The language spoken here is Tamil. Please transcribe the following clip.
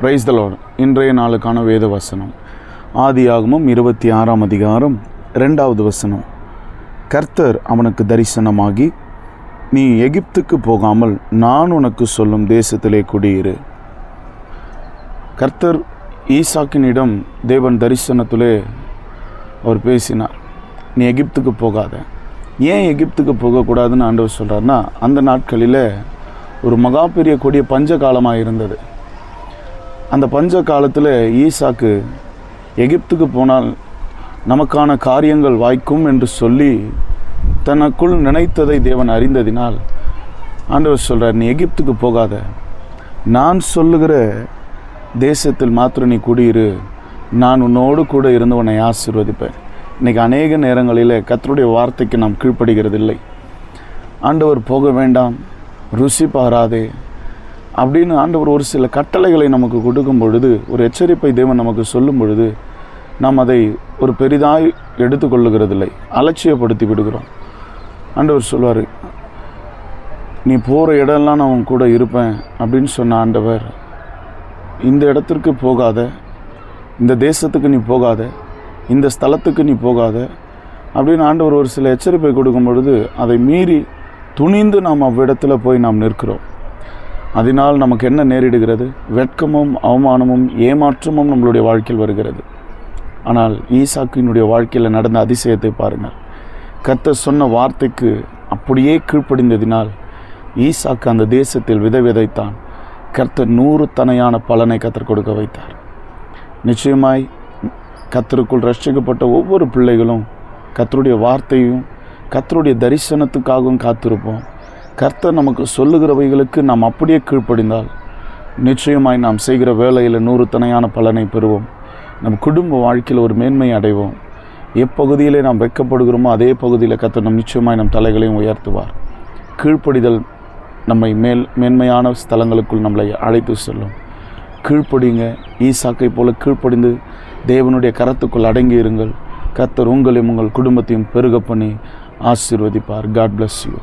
Praise the Lord. இன்றைய நாளுக்கான வேத வசனம் ஆதியாகமம் 26ஆம் அதிகாரம் 2வது வசனம். கர்த்தர் அவனுக்கு தரிசனமாகி, நீ எகிப்துக்கு போகாமல் நான் உனக்கு சொல்லும் தேசத்திலே குடியிரு. கர்த்தர் ஈசாக்கினிடம் தேவன் தரிசனத்திலே அவர் பேசினார், நீ எகிப்துக்கு போகாத. ஏன் எகிப்துக்கு போகக்கூடாதுன்னு ஆண்டவர் சொல்கிறார்னா, அந்த நாட்களில் ஒரு மகா பெரிய கொடிய பஞ்ச காலமாக இருந்தது. அந்த பஞ்ச காலத்தில் ஈசாக்கு எகிப்துக்கு போனால் நமக்கான காரியங்கள் வாய்க்கும் என்று சொல்லி தனக்குள் நினைத்ததை தேவன் அறிந்ததினால் ஆண்டவர் சொல்கிறார், நீ எகிப்துக்கு போகாத, நான் சொல்லுகிற தேசத்தில் மாத்திரம் நீ குடியிரு, நான் உன்னோடு கூட இருந்து உன்னை ஆசீர்வதிப்பேன். இன்றைக்கி அநேக நேரங்களில் கர்த்தருடைய வார்த்தைக்கு நாம் கீழ்ப்படுகிறதில்லை. ஆண்டவர் போக வேண்டாம், ருசி பாராதே அப்படின்னு ஆண்டவர் ஒரு சில கட்டளைகளை நமக்கு கொடுக்கும் பொழுது, ஒரு எச்சரிப்பை தேவன் நமக்கு சொல்லும் பொழுது நாம் அதை ஒரு பெரிதாய் எடுத்துக்கொள்ளுகிறதில்லை, அலட்சியப்படுத்தி விடுகிறோம். ஆண்டவர் சொல்வார், நீ போகிற இடம்லாம் நான் உன் கூட இருப்பேன் அப்படின்னு சொன்ன ஆண்டவர், இந்த இடத்திற்கு போகாத, இந்த தேசத்துக்கு நீ போகாத, இந்த ஸ்தலத்துக்கு நீ போகாத அப்படின்னு ஆண்டவர் ஒரு சில எச்சரிப்பை கொடுக்கும் பொழுது அதை மீறி துணிந்து நாம் அவ்விடத்தில் போய் நாம் நிற்கிறோம். அதனால் நமக்கு என்ன நேரிடுகிறது? வெட்கமும் அவமானமும் ஏமாற்றமும் நம்மளுடைய வாழ்க்கையில் வருகிறது. ஆனால் ஈசாக்கினுடைய வாழ்க்கையில் நடந்த அதிசயத்தை பாருங்கள். கர்த்தர் சொன்ன வார்த்தைக்கு அப்படியே கீழ்ப்படிந்ததினால் ஈசாக்கு அந்த தேசத்தில் விதைத்தான். கர்த்தர் 100 தனையான பலனை கர்த்தர் கொடுக்க வைத்தார். நிச்சயமாய் கர்த்தருக்குள் ரட்சிக்கப்பட்ட ஒவ்வொரு பிள்ளைகளும் கர்த்தருடைய வார்த்தையும் கர்த்தருடைய தரிசனத்துக்காகவும் காத்திருப்போம். கர்த்தர் நமக்கு சொல்லுகிறவைகளுக்கு நாம் அப்படியே கீழ்ப்படிந்தால் நிச்சயமாய் நாம் செய்கிற வேலையில் 100 தனையான பலனை பெறுவோம். நம் குடும்ப வாழ்க்கையில் ஒரு மேன்மை அடைவோம். எப்பகுதியிலே நாம் வெட்கப்படுகிறோமோ அதே பகுதியில் கர்த்தர் நம் நிச்சயமாய் நம் தலைகளையும் உயர்த்துவார். கீழ்ப்படிதல் நம்மை மேன்மையான ஸ்தலங்களுக்குள் நம்மளை அழைத்து செல்லும். கீழ்ப்படிங்க, ஈசாக்கை போல கீழ்ப்படிந்து தேவனுடைய கரத்துக்குள் அடங்கி இருங்கள். கர்த்தர் உங்களையும் உங்கள் குடும்பத்தையும் பெருக பண்ணி ஆசீர்வதிப்பார். God bless you.